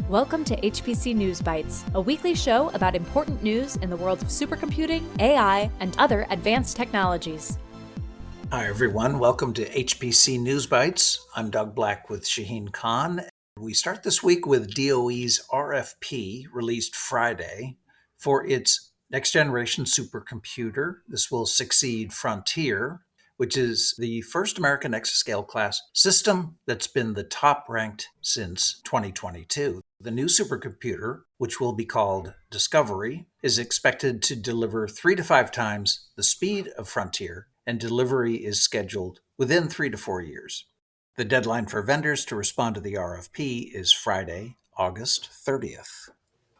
Welcome to HPC News Bytes, a weekly show about important news in the world of supercomputing, AI, and other advanced technologies. Hi, everyone. Welcome to HPC News Bytes. I'm Doug Black with Shaheen Khan. We start this week with DOE's RFP released Friday for its next generation supercomputer. This will succeed Frontier, which is the first American exascale class system that's been the top ranked since 2022. The new supercomputer, which will be called Discovery, is expected to deliver 3 to 5 times the speed of Frontier, and delivery is scheduled within 3 to 4 years. The deadline for vendors to respond to the RFP is Friday, August 30th.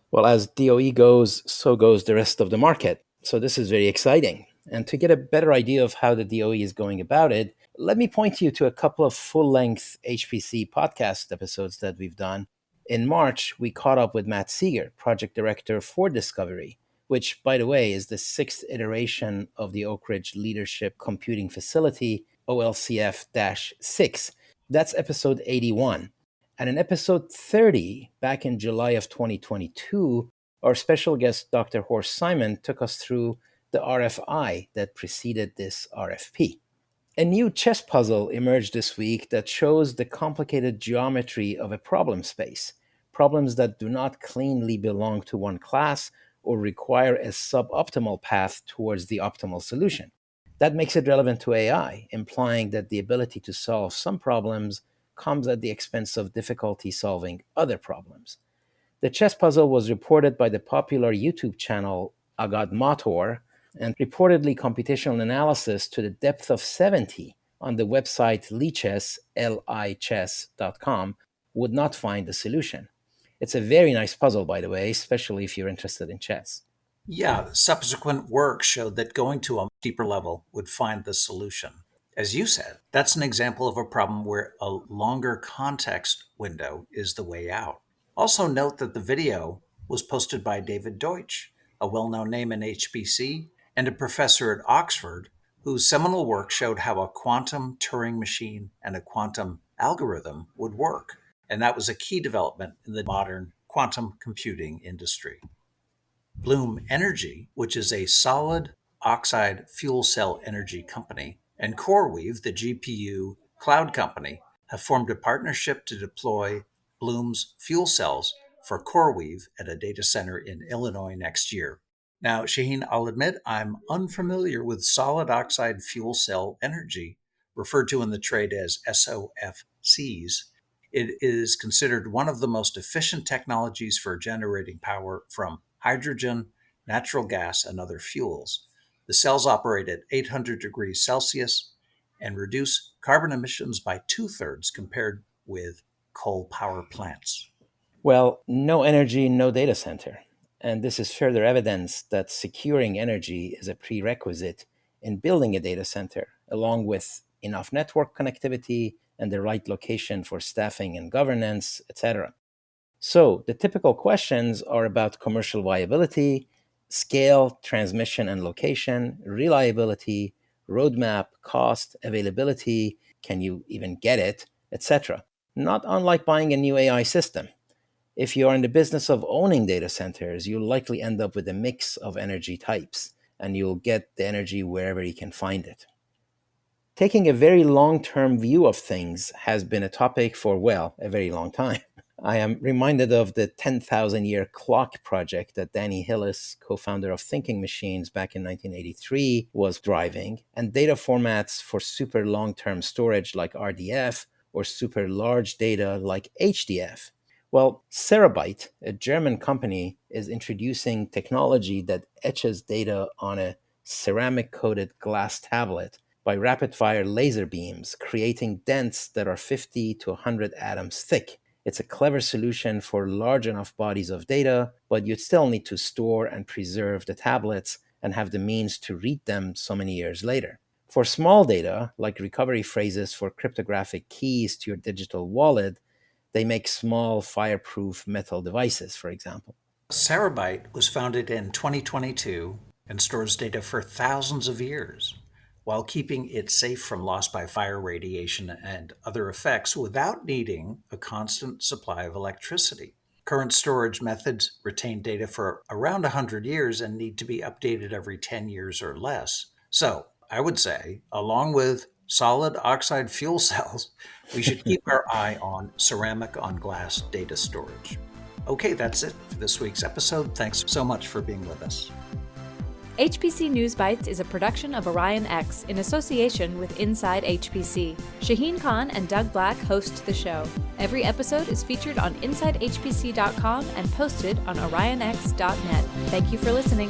Well, as DOE goes, so goes the rest of the market. So this is very exciting. And to get a better idea of how the DOE is going about it, let me point you to a couple of full-length HPC podcast episodes that we've done. In March, we caught up with Matt Seeger, project director for Discovery, which, by the way, is the 6th iteration of the Oak Ridge Leadership Computing Facility, OLCF-6. That's episode 81. And in episode 30, back in July of 2022, our special guest, Dr. Horst Simon, took us through the RFI that preceded this RFP. A new chess puzzle emerged this week that shows the complicated geometry of a problem space, problems that do not cleanly belong to one class or require a suboptimal path towards the optimal solution. That makes it relevant to AI, implying that the ability to solve some problems comes at the expense of difficulty solving other problems. The chess puzzle was reported by the popular YouTube channel Agad Motor, and reportedly computational analysis to the depth of 70 on the website lichess.com would not find the solution. It's a very nice puzzle, by the way, especially if you're interested in chess. Yeah, subsequent work showed that going to a deeper level would find the solution. As you said, that's an example of a problem where a longer context window is the way out. Also note that the video was posted by David Deutsch, a well-known name in HPC, and a professor at Oxford, whose seminal work showed how a quantum Turing machine and a quantum algorithm would work. And that was a key development in the modern quantum computing industry. Bloom Energy, which is a solid oxide fuel cell energy company, and CoreWeave, the GPU cloud company, have formed a partnership to deploy Bloom's fuel cells for CoreWeave at a data center in Illinois next year. Now, Shaheen, I'll admit I'm unfamiliar with solid oxide fuel cell energy, referred to in the trade as SOFCs. It is considered one of the most efficient technologies for generating power from hydrogen, natural gas, and other fuels. The cells operate at 800 degrees Celsius and reduce carbon emissions by 2/3 compared with coal power plants. Well, no energy, no data center. And this is further evidence that securing energy is a prerequisite in building a data center, along with enough network connectivity and the right location for staffing and governance, etc. So the typical questions are about commercial viability, scale, transmission and location, reliability, roadmap, cost, availability, can you even get it, etc. Not unlike buying a new AI system. If you are in the business of owning data centers, you'll likely end up with a mix of energy types, and you'll get the energy wherever you can find it. Taking a very long-term view of things has been a topic for, well, a very long time. I am reminded of the 10,000-year clock project that Danny Hillis, co-founder of Thinking Machines back in 1983, was driving, and data formats for super long-term storage like RDF or super large data like HDF. Well, Cerabyte, a German company, is introducing technology that etches data on a ceramic-coated glass tablet by rapid-fire laser beams, creating dents that are 50 to 100 atoms thick. It's a clever solution for large enough bodies of data, but you'd still need to store and preserve the tablets and have the means to read them so many years later. For small data, like recovery phrases for cryptographic keys to your digital wallet, they make small fireproof metal devices, for example. Cerabyte was founded in 2022 and stores data for thousands of years, while keeping it safe from loss by fire, radiation, and other effects without needing a constant supply of electricity. Current storage methods retain data for around 100 years and need to be updated every 10 years or less. So I would say, along with solid oxide fuel cells, we should keep our eye on ceramic on glass data storage. Okay, that's it for this week's episode. Thanks so much for being with us. HPC News Bytes is a production of Orion X in association with Inside HPC. Shaheen Khan and Doug Black host the show. Every episode is featured on InsideHPC.com and posted on OrionX.net. Thank you for listening.